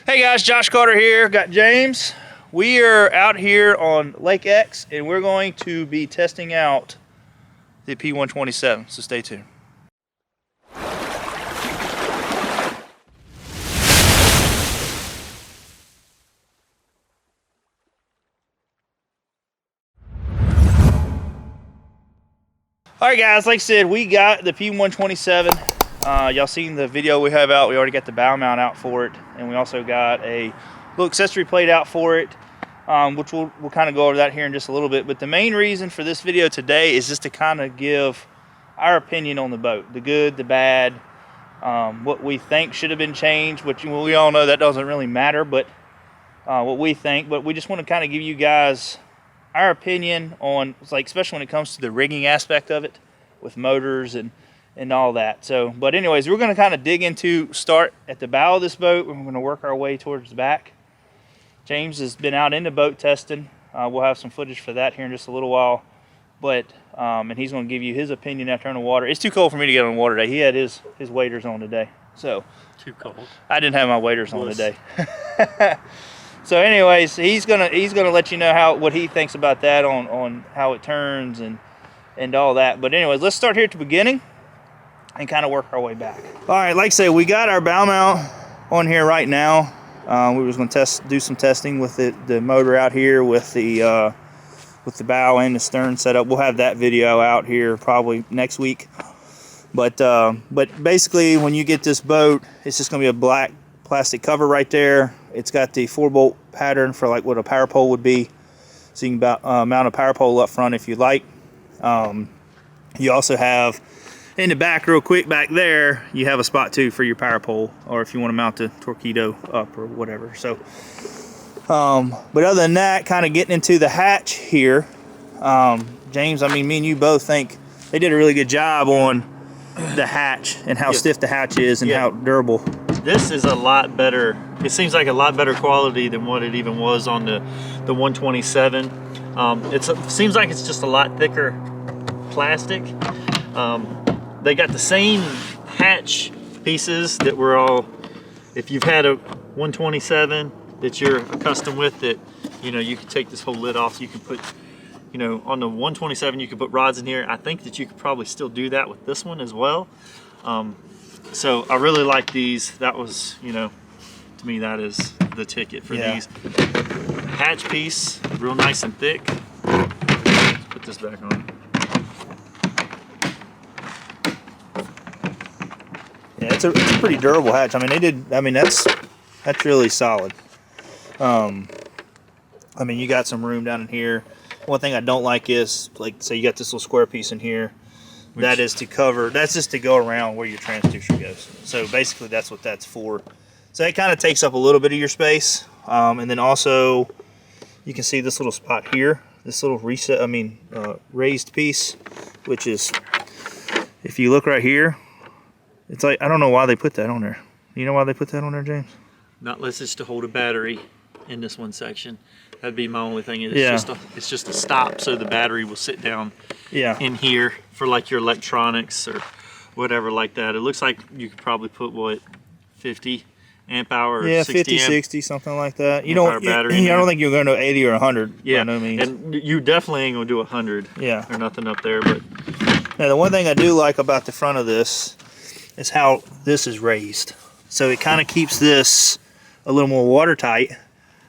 Hey guys, Josh Carter here, got James. We are out here on Lake X and we're going to be testing out the P127, so stay tuned. Alright guys, like I said, we got the P127. Y'all seen the video we have out. We already got the bow mount out for it, and we also got a little accessory plate out for it, which we'll kind of go over that here in just a little bit. But the main reason for this video today is just to kind of give our opinion on the boat, the good, the bad, what we think should have been changed, which we all know that doesn't really matter, but what we think. But we just want to kind of give you guys our opinion on, like, especially when it comes to the rigging aspect of it with motors and all that. So, but anyways, we're going to kind of start at the bow of this boat, and we're going to work our way towards the back. James has been out into boat testing. We'll have some footage for that here in just a little while. But, and he's going to give you his opinion after in the water. It's too cold for me to get on the water today. He had his waders on today. So, too cold. I didn't have my waders on today. So anyways, he's gonna let you know what he thinks about that on how it turns and all that. But anyways, let's start here at the beginning and kind of work our way back. All right, like I say, we got our bow mount on here right now. We was going to do some testing with the motor out here with the bow and the stern setup. We'll have that video out here probably next week. But basically, when you get this boat, it's just going to be a black plastic cover right there. It's got the 4-bolt pattern for like what a power pole would be, so you can mount a power pole up front if you like. You also have in the back, real quick back there, you have a spot too for your power pole, or if you want to mount the torpedo up or whatever. So, but other than that, kind of getting into the hatch here, James, I mean, me and you both think they did a really good job on the hatch and how stiff the hatch is and how durable. This is a lot better. It seems like a lot better quality than what it even was on the 127. It seems like it's just a lot thicker plastic. They got the same hatch pieces that were all, if you've had a 127 that you're accustomed with, that, you know, you can take this whole lid off. You can put, you know, on the 127 you could put rods in here. I think that you could probably still do that with this one as well. So I really like these. That was, you know, to me that is the ticket for these. Hatch piece, real nice and thick. Let's put this back on. Yeah, it's a pretty durable hatch. I mean, that's really solid. I mean, you got some room down in here. One thing I don't like is, like, say you got this little square piece in here. That is to cover, that's just to go around where your transducer goes. So basically that's what that's for. So it kind of takes up a little bit of your space. And then also you can see this little spot here, this little raised piece, which is, if you look right here, it's like, I don't know why they put that on there. You know why they put that on there, James? Not unless it's to hold a battery in this one section. That'd be my only thing. It's just a stop, so the battery will sit down in here for like your electronics or whatever like that. It looks like you could probably put, what, 50 amp hour or 60 amp, 60, something like that. You don't, I don't think you're going to 80 or 100 by no means. And you definitely ain't going to do 100 or nothing up there. But now the one thing I do like about the front of this is how this is raised. So it kind of keeps this a little more watertight.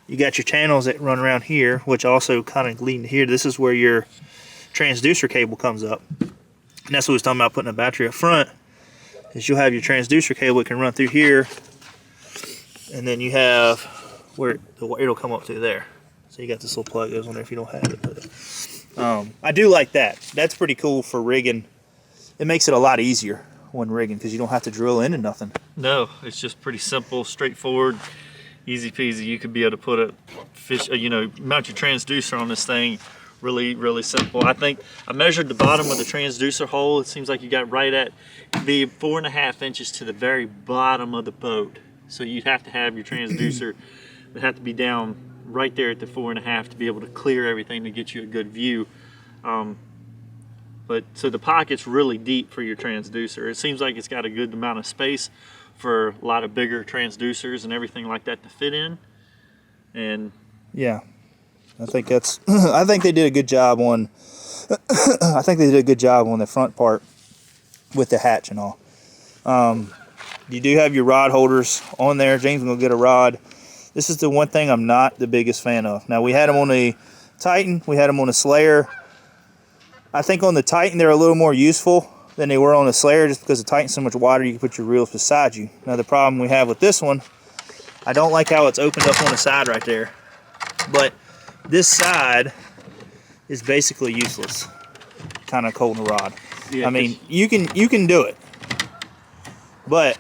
You got your channels that run around here, which also kind of lead to here. This is where your transducer cable comes up. And that's what we was talking about, putting a battery up front, is you'll have your transducer cable that can run through here. And then you have where it'll come up through there. So you got this little plug that goes on there if you don't have it. But, I do like that. That's pretty cool for rigging. It makes it a lot easier when rigging because you don't have to drill into nothing. No, it's just pretty simple, straightforward. Easy peasy. You could be able to put a fish, you know, mount your transducer on this thing. Really simple. I think I measured the bottom of the transducer hole. It seems like you got right at the 4.5 inches to the very bottom of the boat. So you'd have to have your transducer, would have to be down right there at the 4.5 to be able to clear everything to get you a good view. But so the pocket's really deep for your transducer. It seems like it's got a good amount of space for a lot of bigger transducers and everything like that to fit in. And yeah, I think that's. I think they did a good job on. I think they did a good job on the front part with the hatch and all. You do have your rod holders on there. James will get a rod. This is the one thing I'm not the biggest fan of. Now, we had them on the Titan. We had them on the Slayer. I think on the Titan, they're a little more useful than they were on the Slayer, just because the Titan's so much wider, you can put your reels beside you. Now, the problem we have with this one, I don't like how it's opened up on the side right there. But this side is basically useless, kind of holding a rod. yeah, I mean, you can do it, but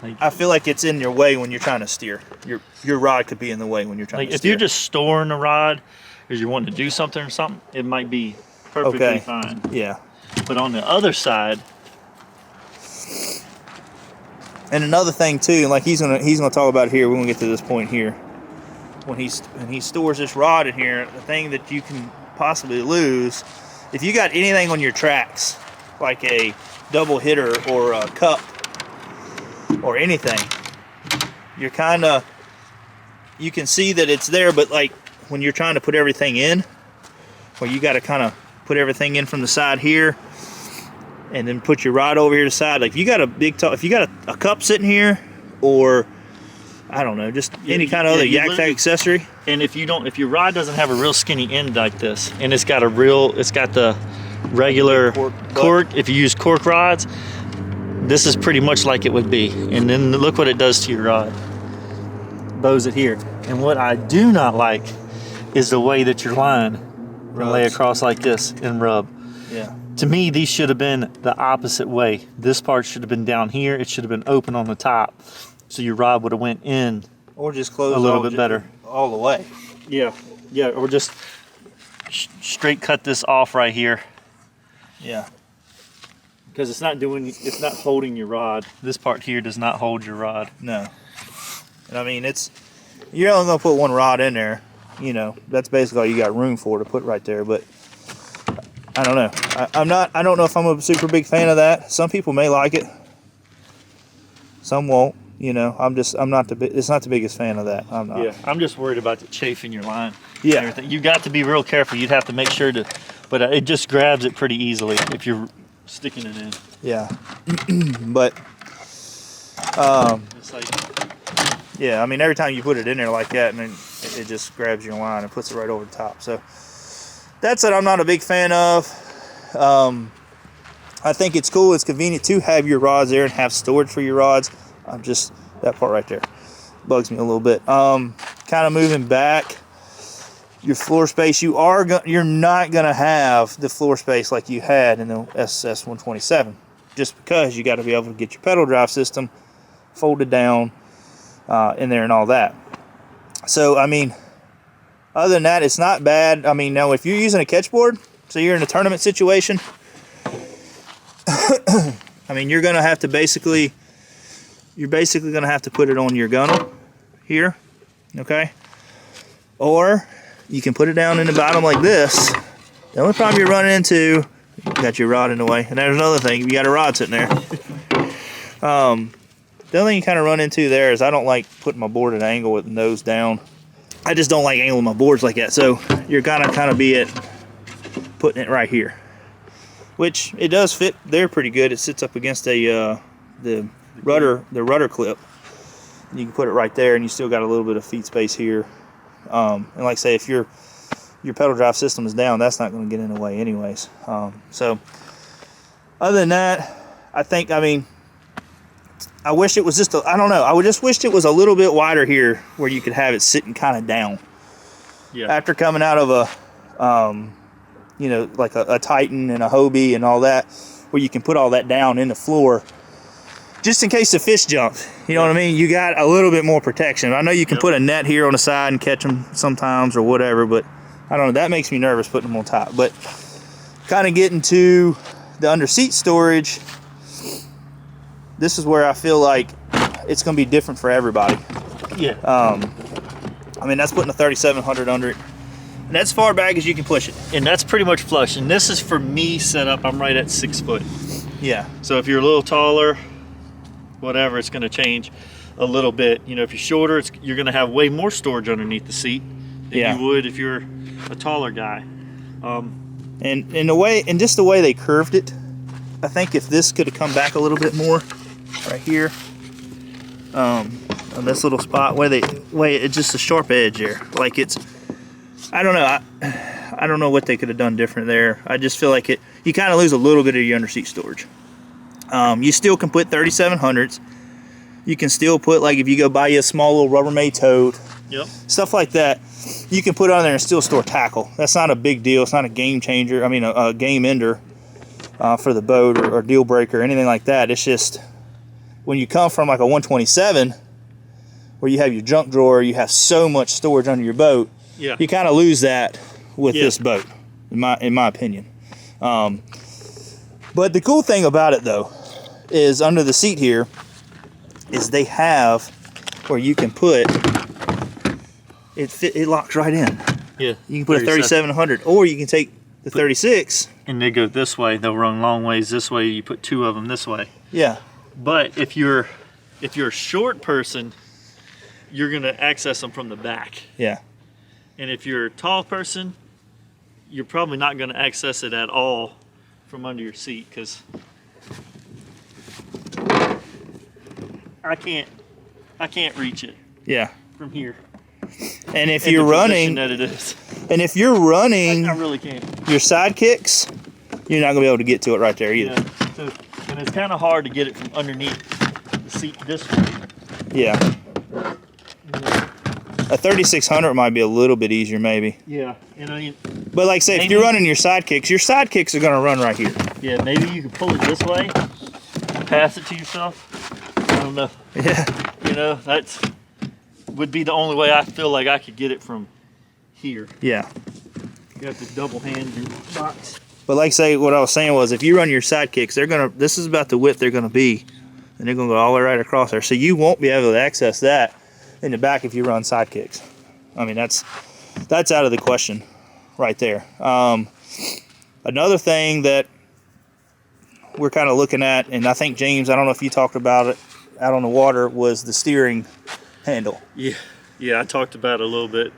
I feel like it's in your way when you're trying to steer. Your rod could be in the way when you're trying to if steer. you're just storing the rod because you're wanting to do something or something, it might be perfectly fine. Yeah. But on the other side, and another thing too, like he's gonna talk about it here. We're gonna get to this point here. When he stores this rod in here, the thing that you can possibly lose, if you got anything on your tracks, like a double hitter or a cup or anything, you're kind of, you can see that it's there, but like when you're trying to put everything in, well, you got to kind of put everything in from the side here and then put your rod over here to the side. Like if you got a big if you got a cup sitting here, or I don't know, just any kind of other yak tag accessory. And if your rod doesn't have a real skinny end like this, and it's got the regular cork, if you use cork rods, this is pretty much like it would be. And then look what it does to your rod. Bows it here. And what I do not like is the way that your line will lay across like this and rub. Yeah. To me, these should have been the opposite way. This part should have been down here. It should have been open on the top, so your rod would have went in, or just close a little bit better all the way. Yeah, or just straight cut this off right here. Yeah, because it's not holding your rod. This part here does not hold your rod. No, and I mean you're only gonna put one rod in there. You know, that's basically all you got room for to put right there. But I don't know. I don't know if I'm a super big fan of that. Some people may like it. Some won't. You know, it's not the biggest fan of that. I'm not. Yeah, I'm just worried about the chafing your line. Yeah. And everything. You got to be real careful. You'd have to make sure to, but it just grabs it pretty easily if you're sticking it in. Yeah. But, it's like, yeah, I mean, every time you put it in there like that, and then it just grabs your line and puts it right over the top. So that's what I'm not a big fan of. I think it's cool. It's convenient to have your rods there and have storage for your rods. I'm just, that part right there bugs me a little bit. Kind of moving back, your floor space, you're not gonna have the floor space like you had in the SS 127, just because you got to be able to get your pedal drive system folded down in there and all that. So I mean, other than that, it's not bad. I mean, now if you're using a catchboard, so you're in a tournament situation, I mean, you're gonna have to basically put it on your gunnel here, okay? Or you can put it down in the bottom like this. The only problem you're running into, you got your rod in the way, and there's another thing, you got a rod sitting there. The only thing you kind of run into there is I don't like putting my board at an angle with the nose down. I just don't like angling my boards like that, so you're gonna kind of be putting it right here, which it does fit there pretty good. It sits up against the rudder clip. You can put it right there, and you still got a little bit of feet space here. And like I say, if your pedal drive system is down, that's not going to get in the way anyways. So other than that, I mean, I wish it was just I don't know. I would just wished it was a little bit wider here, where you could have it sitting kind of down. yeah. After coming out of a, you know, like a Titan and a Hobie and all that, where you can put all that down in the floor, just in case the fish jumps. You know what I mean? You got a little bit more protection. I know you can put a net here on the side and catch them sometimes or whatever, but I don't know. That makes me nervous putting them on top. But kind of getting to the under seat storage, this is where I feel like it's going to be different for everybody. Yeah. I mean, that's putting a 3700 under it. And that's far back as you can push it. And that's pretty much flush. And this is for me set up. I'm right at 6 foot. Yeah. So if you're a little taller, whatever, it's going to change a little bit. You know, if you're shorter, you're going to have way more storage underneath the seat than you would if you're a taller guy. And in the way, and just the way they curved it, I think if this could have come back a little bit more, right here, on this little spot, way it's just a sharp edge there. Like it's, I don't know, I don't know what they could have done different there. I just feel like you kind of lose a little bit of your underseat storage. You still can put 3700s. You can still put, like, if you go buy you a small little Rubbermaid tote, stuff like that, you can put on there and still store tackle. That's not a big deal. It's not a game changer. I mean, a game ender for the boat or deal breaker or anything like that. It's just when you come from like a 127 where you have your junk drawer, you have so much storage under your boat. You kind of lose that with this boat, in my opinion. But the cool thing about it though is under the seat here is they have where you can put it locks right in. You can put a 3700, or you can take the 36 and they go this way. They'll run long ways this way. You put two of them this way. But if you're a short person, you're gonna access them from the back. And if you're a tall person, you're probably not gonna access it at all from under your seat, because I can't reach it. From here. And if you're running, I really can't. Your side kicks, you're not gonna be able to get to it right there either. And it's kind of hard to get it from underneath the seat this way. A 3600 might be a little bit easier, maybe. But like say, if you're running your side kicks are gonna run right here. Maybe you can pull it this way, pass it to yourself. I don't know. You know, that's would be the only way I feel like I could get it from here. You have to double hand your box. But like say, what I was saying was, if you run your side kicks, this is about the width they're gonna be, and they're gonna go all the way right across there. So you won't be able to access that in the back if you run side kicks. I mean, that's out of the question right there. Another thing that we're kind of looking at, and I think James, I don't know if you talked about it out on the water, was the steering handle. I talked about it a little bit.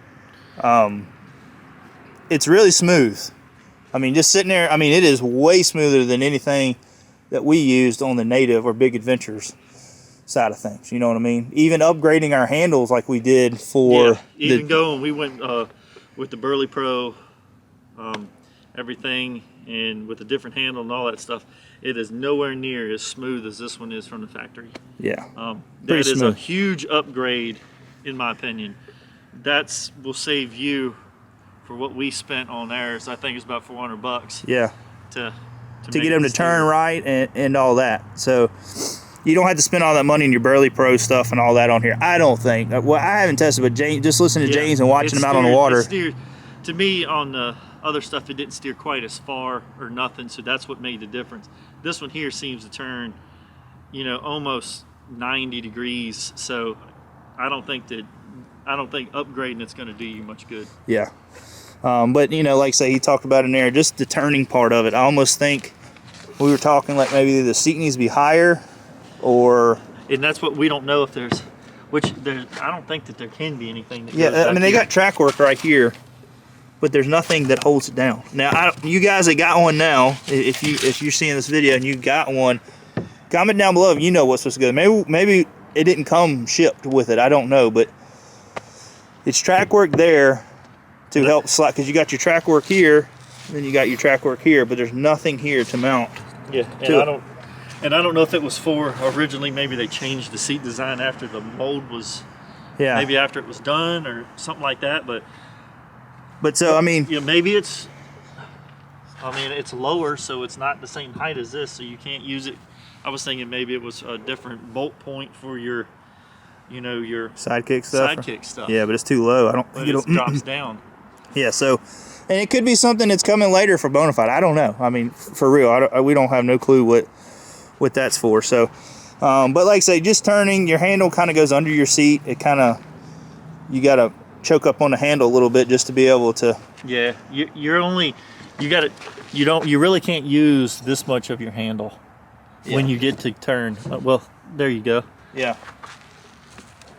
It's really smooth. I mean, just sitting there, I mean, it is way smoother than anything that we used on the Native or Big Adventures side of things. You know what I mean? Even upgrading our handles like we did for we went with the Burley Pro, everything, and with a different handle and all that stuff, it is nowhere near as smooth as this one is from the factory. That is a huge upgrade, in my opinion. That will save you for what we spent on ours. I think it's about $400. To get them to turn right and all that. So you don't have to spend all that money on your Burley Pro stuff and all that on here. I don't think. Well, I haven't tested, but just listening to James and watching him out on the water. To me, on the other stuff, it didn't steer quite as far or nothing, so that's what made the difference. This one here seems to turn, you know, almost 90 degrees. So I don't think upgrading it's going to do you much good. But you know, like say he talked about in there, just the turning part of it. I almost think we were talking like maybe the seat needs to be higher, and that's what we don't know if there's. I don't think that there can be anything. I mean, they got track work right here, but there's nothing that holds it down. Now, you guys that got one now, if you're seeing this video and you got one, comment down below if you know what's supposed to go. Maybe it didn't come shipped with it. I don't know, but it's track work there to help slide, because you got your track work here, then you got your track work here, but there's nothing here to mount. And I don't know if it was for originally, maybe they changed the seat design after the mold was, maybe after it was done or something like that. But so I mean, maybe it's lower, so it's not the same height as this, so you can't use it. I was thinking maybe it was a different bolt point for your, your sidekick stuff. Yeah, but it's too low. I don't think it drops down. So, and it could be something that's coming later for Bonafide. I don't know. I mean, for real, we don't have no clue what that's for. So, but like I say, just turning your handle kind of goes under your seat. It kind of, you got to choke up on the handle a little bit just to be able to. Yeah, you really can't use this much of your handle when you get to turn. Well, there you go. Yeah.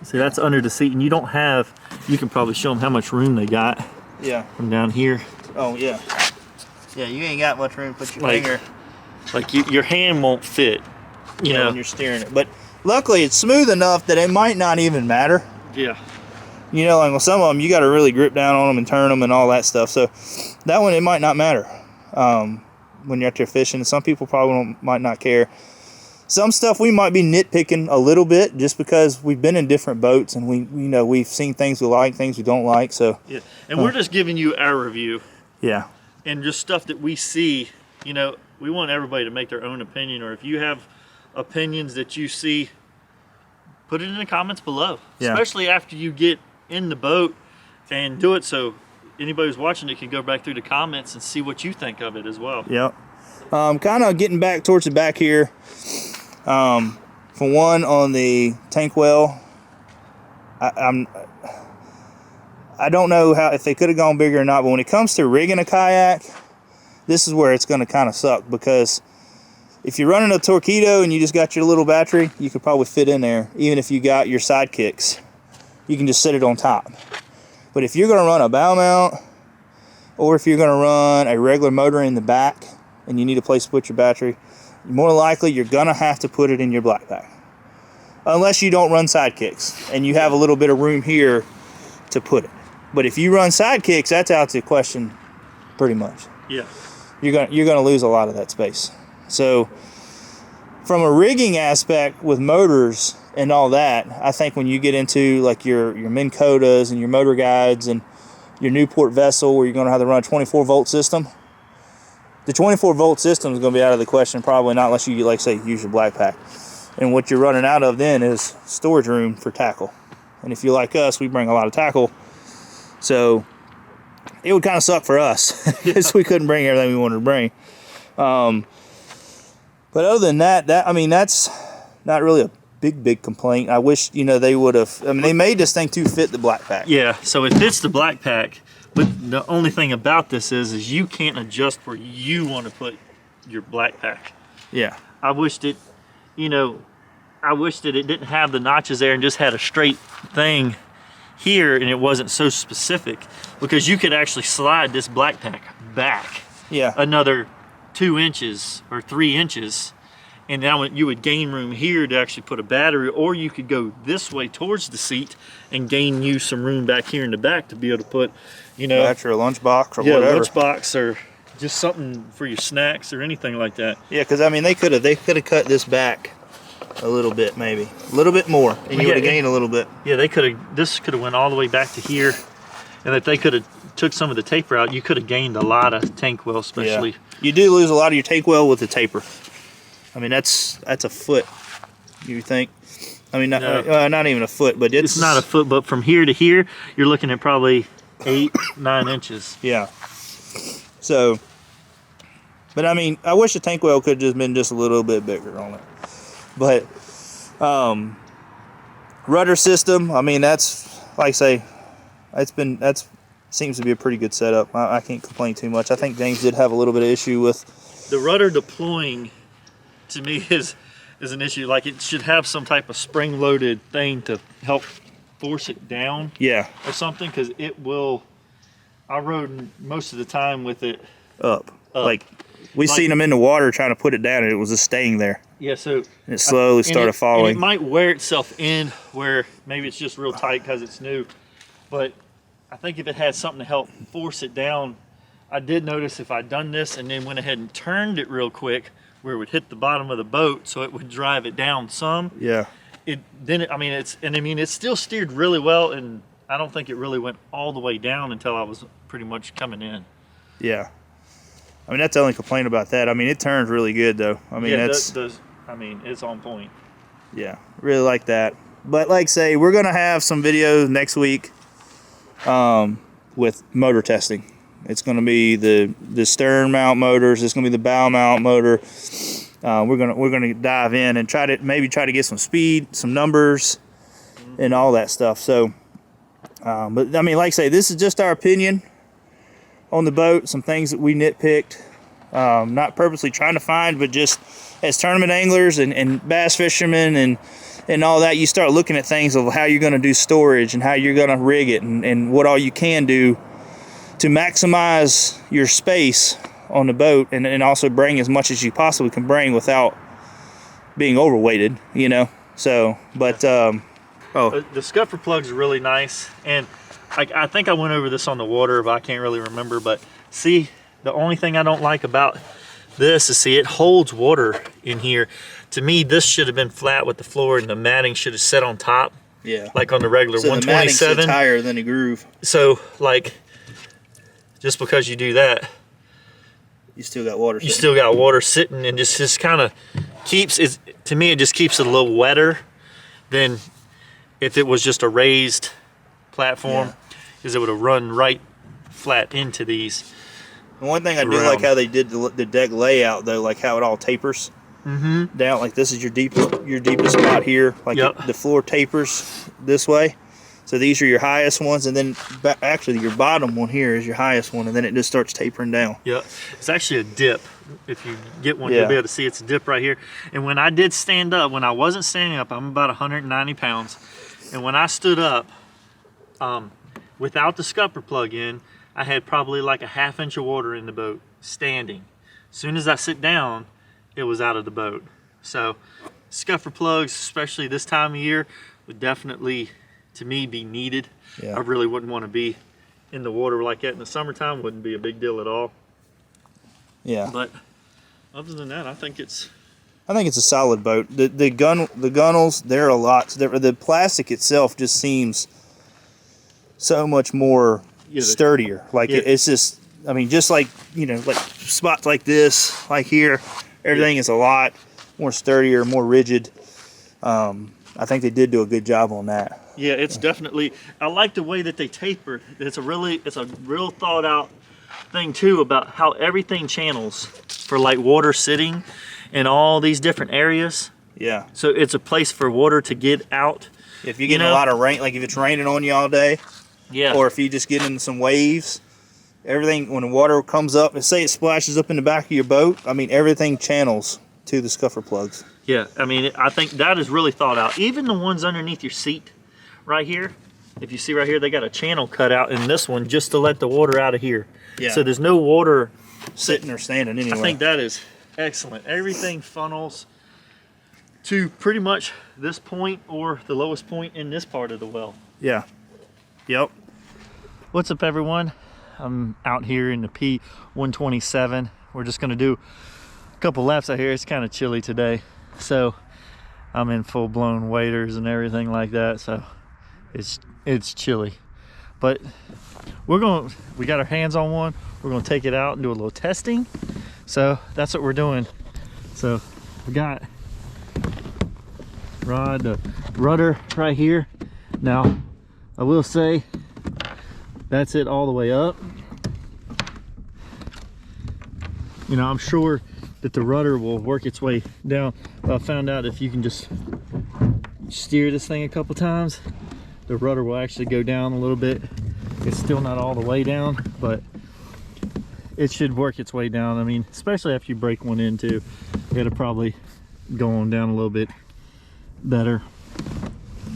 See, that's under the seat, and you don't have, you can probably show them how much room they got. Yeah. From down here. Oh, yeah. Yeah, you ain't got much room to put your finger. Like your hand won't fit, you know. When you're steering it. But luckily, it's smooth enough that it might not even matter. Yeah. You know, like with some of them, you got to really grip down on them and turn them and all that stuff. So that one, it might not matter when you're out there fishing. Some people probably might not care. Some stuff we might be nitpicking a little bit just because we've been in different boats and we've seen things we like, things we don't like. So yeah, and we're just giving you our review. Yeah. And just stuff that we see. You know, we want everybody to make their own opinion, or if you have opinions that you see, put it in the comments below. Yeah. Especially after you get in the boat and do it, so anybody who's watching it can go back through the comments and see what you think of it as well. Yep. Kind of getting back towards the back here. For one, on the tank well, I don't know if they could have gone bigger or not, but when it comes to rigging a kayak, this is where it's going to kind of suck, because if you're running a Torpedo and you just got your little battery, you could probably fit in there. Even if you got your sidekicks, you can just set it on top. But if you're going to run a bow mount, or if you're going to run a regular motor in the back and you need a place to put your battery, more likely you're going to have to put it in your black pack. Unless you don't run sidekicks and you have a little bit of room here to put it. But if you run sidekicks, that's out to question pretty much. Yeah. You're gonna lose a lot of that space. So from a rigging aspect with motors and all that, I think when you get into like your Minn Kotas and your motor guides and your Newport vessel where you're gonna have to run a 24-volt system, the 24-volt system is gonna be out of the question probably, not unless you, like say, use your black pack. And what you're running out of then is storage room for tackle. And if you're like us, we bring a lot of tackle. So it would kind of suck for us because we couldn't bring everything we wanted to bring. But other than that, I mean, that's not really a big complaint. I wish, they would have, I mean, they made this thing to fit the black pack. Yeah, so it fits the black pack, but the only thing about this is you can't adjust where you want to put your black pack. Yeah. I wished it, I wish that it didn't have the notches there and just had a straight thing here, and it wasn't so specific, because you could actually slide this black pack back another 2 inches or 3 inches, and now you would gain room here to actually put a battery, or you could go this way towards the seat and gain you some room back here in the back to be able to put, battery or lunchbox or whatever. Yeah, lunchbox or just something for your snacks or anything like that. Yeah, because I mean they could have cut this back a little bit, maybe a little bit more, and you would have gained a little bit. Yeah, they could have. This could have went all the way back to here, and if they could have took some of the taper out, you could have gained a lot of tank well, especially. Yeah. You do lose a lot of your tank well with the taper. I mean, that's a foot. You think? I mean, not even a foot, but it's not a foot, but from here to here, you're looking at probably 8-9 inches. Yeah. So, but I mean, I wish the tank well could have just been just a little bit bigger on it. But rudder system, I mean, that's, like I say, that's seems to be a pretty good setup. I can't complain too much. I think James did have a little bit of issue with the rudder deploying. To me, is an issue. Like, it should have some type of spring-loaded thing to help force it down. Yeah. Or something, because it will. I rode most of the time with it up. Like, we seen them in the water trying to put it down, and it was just staying there. Yeah, so and it slowly started falling. And it might wear itself in where maybe it's just real tight because it's new. But I think if it had something to help force it down, I did notice if I'd done this and then went ahead and turned it real quick, where it would hit the bottom of the boat, so it would drive it down some. Yeah. It still steered really well, and I don't think it really went all the way down until I was pretty much coming in. Yeah. I mean, that's the only complaint about that. I mean, it turns really good though. I mean, it's on point. Yeah, really like that. But like say, we're gonna have some videos next week with motor testing. It's going to be the stern mount motors. It's going to be the bow mount motor. We're going to dive in and try to get some speed, some numbers, and all that stuff. So, but I mean, like I say, this is just our opinion on the boat. Some things that we nitpicked. not purposely trying to find, but just as tournament anglers and bass fishermen and all that, you start looking at things of how you're going to do storage and how you're going to rig it and what all you can do to maximize your space on the boat and also bring as much as you possibly can bring without being overweighted, you know. So, but the scupper plugs are really nice, and I think I went over this on the water, but I can't really remember. But see, the only thing I don't like about this is, see, it holds water in here. To me, this should have been flat with the floor, and the matting should have set on top. Yeah. Like on the regular so 127. The matting sits higher than the groove. So, like, just because you do that, you still got water. You still got water sitting, and just kind of keeps it. To me, it just keeps it a little wetter than if it was just a raised platform, because it would have run right flat into these. The one thing I do like how they did the deck layout, though, like how it all tapers down. Like this is your deepest spot here. Like the floor tapers this way. So these are your highest ones, and then actually your bottom one here is your highest one, and then it just starts tapering down. Yeah, it's actually a dip. If you get one, you'll be able to see it's a dip right here. And when I did stand up, when I wasn't standing up, I'm about 190 pounds. And when I stood up, without the scupper plug in, I had probably like a ½ inch of water in the boat standing. As soon as I sit down, it was out of the boat. So scupper plugs, especially this time of year, would definitely, to me, be needed. I really wouldn't want to be in the water like that in the summertime. Wouldn't be a big deal at all. Yeah. But other than that, I think it's a solid boat. The gunnels, they're a lot. The plastic itself just seems so much more sturdier. Like it's just, I mean, just like, you know, like spots like this, like here, everything is a lot more sturdier, more rigid. I think they did do a good job on that. Yeah, it's definitely, I like the way that they taper. It's a real thought out thing too, about how everything channels for like water sitting in all these different areas. Yeah. So it's a place for water to get out. If you're getting a lot of rain, like if it's raining on you all day, or if you just get into some waves, everything, when the water comes up, say it splashes up in the back of your boat, I mean, everything channels to the scupper plugs. Yeah, I mean, I think that is really thought out. Even the ones underneath your seat right here, if you see right here, they got a channel cut out in this one just to let the water out of here. Yeah. So there's no water sitting or standing anyway. I think that is excellent. Everything funnels to pretty much this point or the lowest point in this part of the well. Yeah. Yep. What's up, everyone? I'm out here in the P127. We're just gonna do a couple laps out here. It's kind of chilly today, so I'm in full-blown waders and everything like that, so it's chilly. But we got our hands on one. We're gonna take it out and do a little testing. So that's what we're doing. So we got the rudder right here. Now I will say that's it all the way up. You know, I'm sure that the rudder will work its way down. But I found out if you can just steer this thing a couple times, the rudder will actually go down a little bit. It's still not all the way down, but it should work its way down. I mean, especially after you break one in too, it'll probably go on down a little bit better.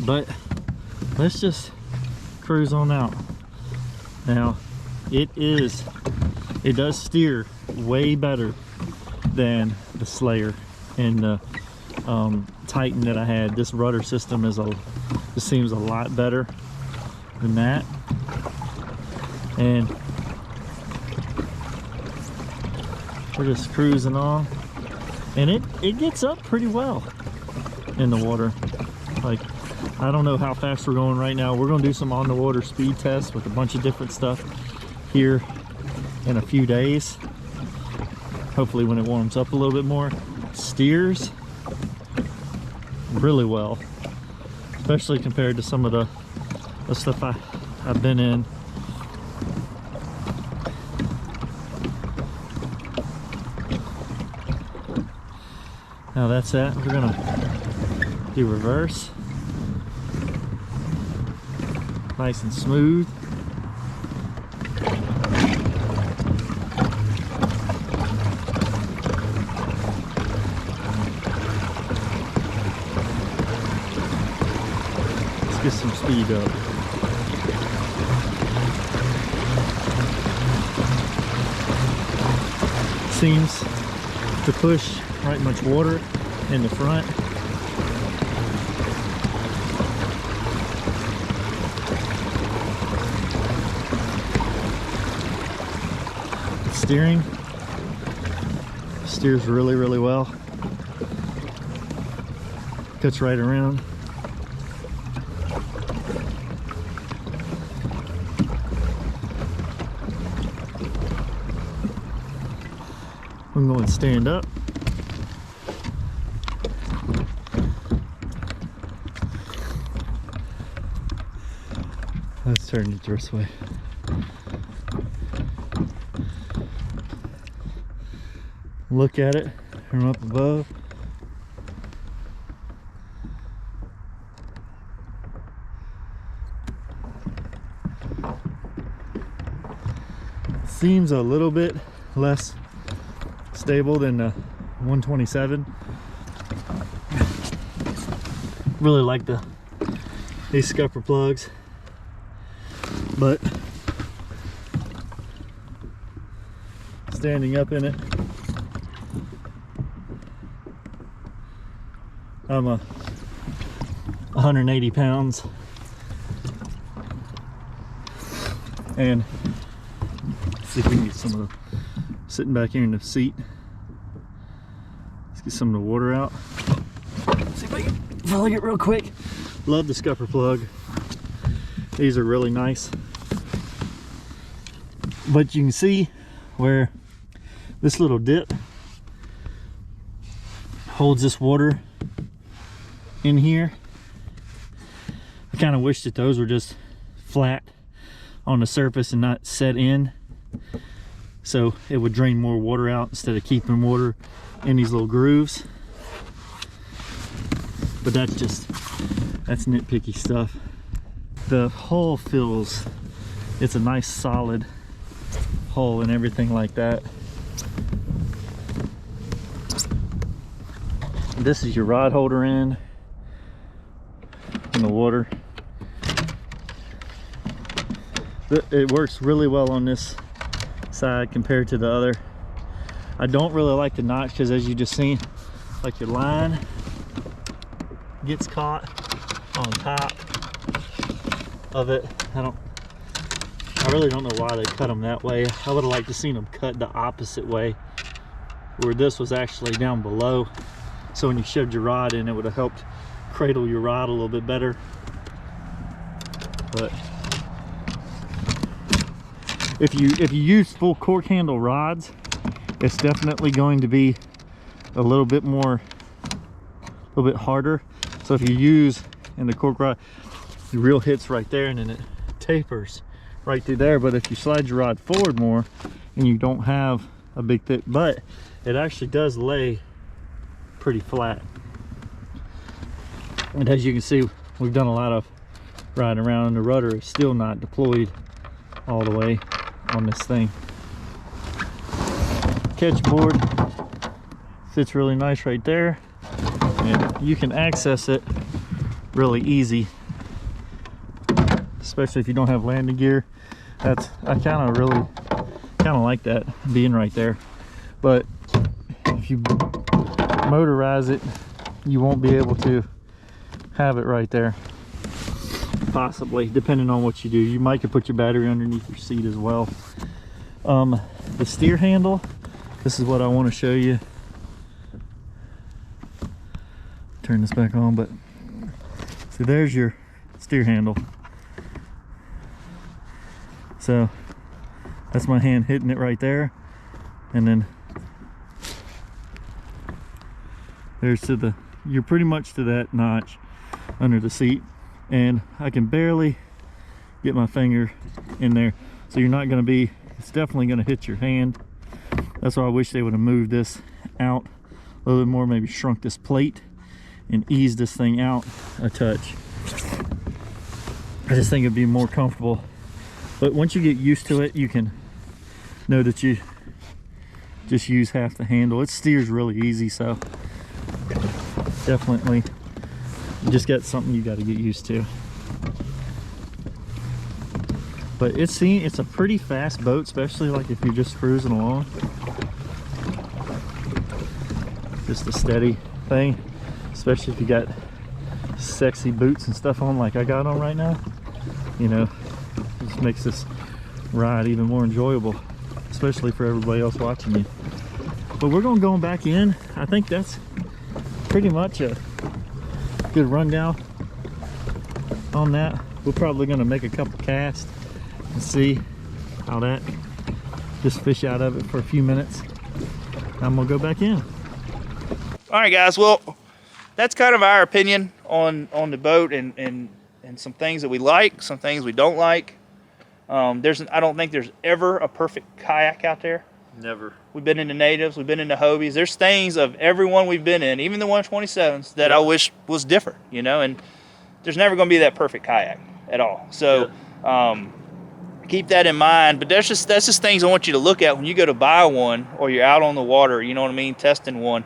But let's just cruise on out. Now, it does steer way better than the Slayer and the Titan that I had. This rudder system just seems a lot better than that. And we're just cruising on, and it gets up pretty well in the water. Like, I don't know how fast we're going right now. We're gonna do some on the water speed tests with a bunch of different stuff here in a few days. Hopefully when it warms up a little bit more. Steers really well, especially compared to some of the stuff I've been in. Now that's that. We're gonna do reverse. Nice and smooth. speed up. Seems to push right much water in the front. Steering steers really, really well. Cuts right around. I'm going to stand up. Let's turn it this way. Look at it from up above. Seems a little bit less stable than the 127. Really like these scupper plugs, but standing up in it, I'm 180 pounds, and let's see if we can get some of the sitting back here in the seat. Let's get some of the water out. See if I can plug it real quick. Love the scupper plug. These are really nice. But you can see where this little dip holds this water in here. I kind of wish that those were just flat on the surface and not set in, so it would drain more water out instead of keeping water in these little grooves. But that's nitpicky stuff. The hull feels, it's a nice solid hull and everything like that. This is your rod holder in the water. It works really well on this side compared to the other. I don't really like the notch because, as you just seen, like your line gets caught on top of it. I really don't know why they cut them that way. I would have liked to seen them cut the opposite way, where this was actually down below, so when you shoved your rod in, it would have helped cradle your rod a little bit better. But if you use full cork handle rods, it's definitely going to be a little bit harder. So if you use in the cork rod, the reel hits right there and then it tapers right through there. But if you slide your rod forward more and you don't have a big thick butt, it actually does lay pretty flat. And as you can see, we've done a lot of riding around, and the rudder is still not deployed all the way on this thing. Catch board sits really nice right there, and you can access it really easy, especially if you don't have landing gear. I kind of like that being right there. But if you motorize it, you won't be able to have it right there. Possibly, depending on what you do. You might could put your battery underneath your seat as well. The steer handle, this is what I want to show you. Turn this back on, but see, there's your steer handle. So that's my hand hitting it right there, and then there's you're pretty much to that notch under the seat, and I can barely get my finger in there. So you're not going to be, it's definitely going to hit your hand. That's why I wish they would have moved this out a little bit more, maybe shrunk this plate and eased this thing out a touch. I just think it'd be more comfortable. But once you get used to it, you can know that you just use half the handle. It steers really easy, so definitely you just got something you got to get used to. But it's a pretty fast boat, especially like if you're just cruising along. Just a steady thing, especially if you got sexy boots and stuff on like I got on right now. You know, it just makes this ride even more enjoyable, especially for everybody else watching you. But we're gonna go back in. I think that's pretty much a good rundown on that. We're probably gonna make a couple casts and see how that, just fish out of it for a few minutes. I'm gonna go back in. All right, guys. Well, that's kind of our opinion on the boat and some things that we like, some things we don't like. I don't think there's ever a perfect kayak out there. Never. We've been into natives, we've been into Hobies. There's things of every one we've been in, even the 127s, that I wish was different, you know. And there's never going to be that perfect kayak at all. So keep that in mind. But that's just things I want you to look at when you go to buy one or you're out on the water. You know what I mean? Testing one.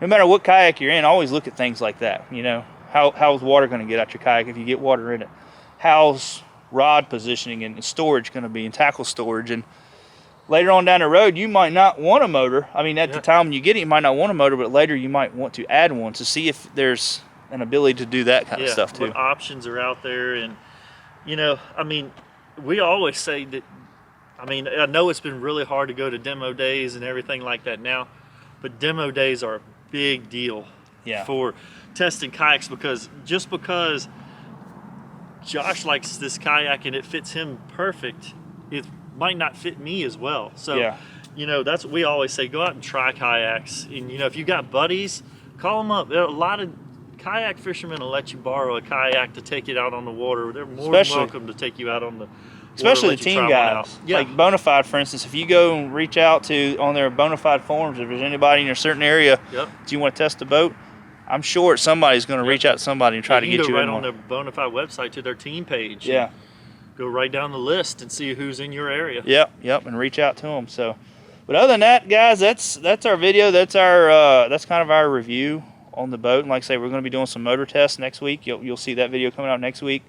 No matter what kayak you're in, always look at things like that. You know, how's water going to get out your kayak if you get water in it? How's rod positioning and storage going to be, and tackle storage? And later on down the road, you might not want a motor. I mean, at the time when you get it, you might not want a motor, but later you might want to add one to see if there's an ability to do that kind of stuff too. What options are out there? And you know, I mean, we always say that, I mean, I know it's been really hard to go to demo days and everything like that now, but demo days are a big deal for testing kayaks, because just because Josh likes this kayak and it fits him perfect, it might not fit me as well. So you know, that's what we always say, go out and try kayaks. And you know, if you got buddies, call them up. There are a lot of kayak fishermen will let you borrow a kayak to take it out on the water. They're more than welcome to take you out on the water. Especially the team guys. Like Bonafide, for instance, if you go and reach out to on their Bonafide forums, if there's anybody in a certain area that you want to test the boat, I'm sure somebody's going to reach out to somebody and try to get you in right on one. their Bonafide website to their team page. Yeah. Go right down the list and see who's in your area. Yep, and reach out to them. So, but other than that, guys, that's our video. That's our that's kind of our review on the boat. And like I say, we're going to be doing some motor tests next week. You'll see that video coming out next week.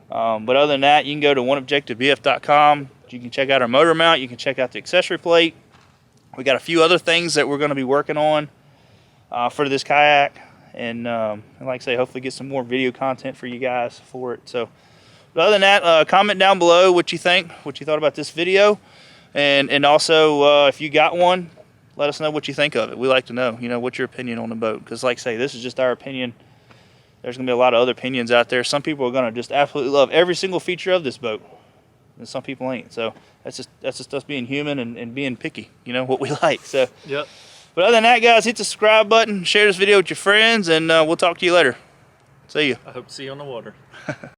But other than that, you can go to oneobjectivebf.com. You can check out our motor mount. You can check out the accessory plate. We got a few other things that we're going to be working on for this kayak, and like I say, hopefully get some more video content for you guys for it. So, but other than that, comment down below what you think, what you thought about this video, and also if you got one, let us know what you think of it. We like to know, you know, what's your opinion on the boat, because like I say, this is just our opinion. There's going to be a lot of other opinions out there. Some people are going to just absolutely love every single feature of this boat, and some people ain't. So that's just us being human and being picky, you know, what we like. So but other than that, guys, hit the subscribe button, share this video with your friends, and we'll talk to you later. See you. I hope to see you on the water.